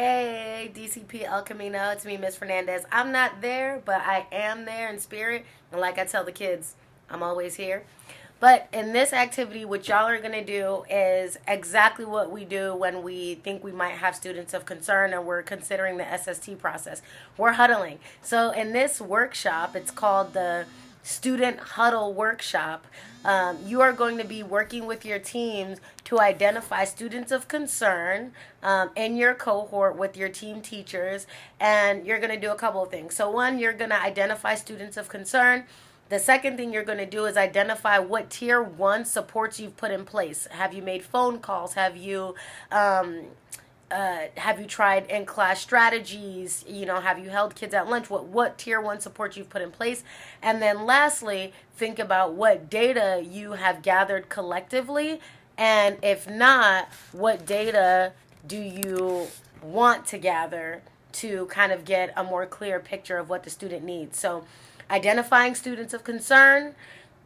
Hey, DCP El Camino, it's me, Miss Fernandez. I'm not there, but I am there in spirit. And like I tell the kids, I'm always here. But in this activity, what y'all are going to do is exactly what we do when we think we might have students of concern and we're considering the SST process. We're huddling. So in this workshop, it's called the Student Huddle Workshop. You are going to be working with your teams to identify students of concern in your cohort with your team teachers, and you're going to do a couple of things. So one, you're going to identify students of concern. The second thing you're going to do is identify what tier one supports you've put in place. Have you made phone calls? Have you tried in-class strategies? Have you held kids at lunch? What tier one support you've put in place? And then lastly, think about what data you have gathered collectively. And if not, what data do you want to gather to kind of get a more clear picture of what the student needs? So identifying students of concern,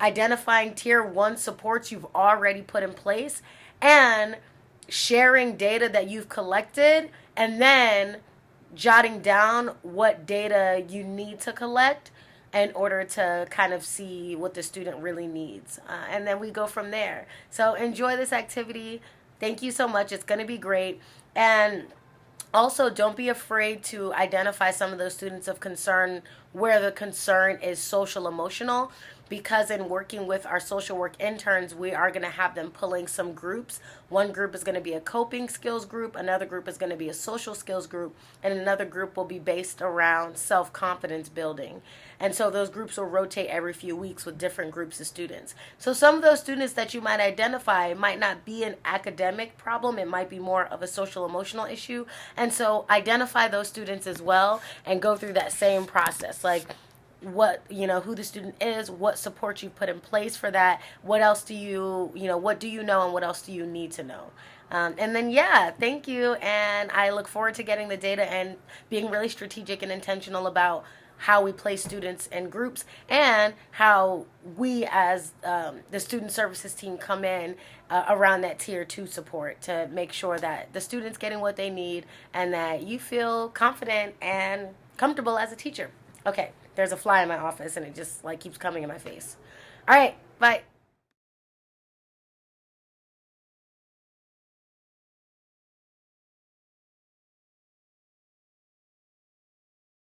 identifying tier one supports you've already put in place, and sharing data that you've collected, and then jotting down what data you need to collect in order to kind of see what the student really needs. And then we go from there. So enjoy this activity. Thank you so much. It's going to be great. And also, don't be afraid to identify some of those students of concern where the concern is social emotional, because in working with our social work interns, we are going to have them pulling some groups. One group is going to be a coping skills group, another group is going to be a social skills group, and another group will be based around self-confidence building. And so those groups will rotate every few weeks with different groups of students. So some of those students that you might identify might not be an academic problem, it might be more of a social emotional issue. And so identify those students as well and go through that same process. Like, who the student is, what support you put in place for that, what else do what do you know, and what else do you need to know. And then, thank you. And I look forward to getting the data and being really strategic and intentional about how we place students in groups and how we as the student services team come in around that tier 2 support to make sure that the students getting what they need and that you feel confident and comfortable as a teacher. Okay, there's a fly in my office and it just keeps coming in my face. All right, bye.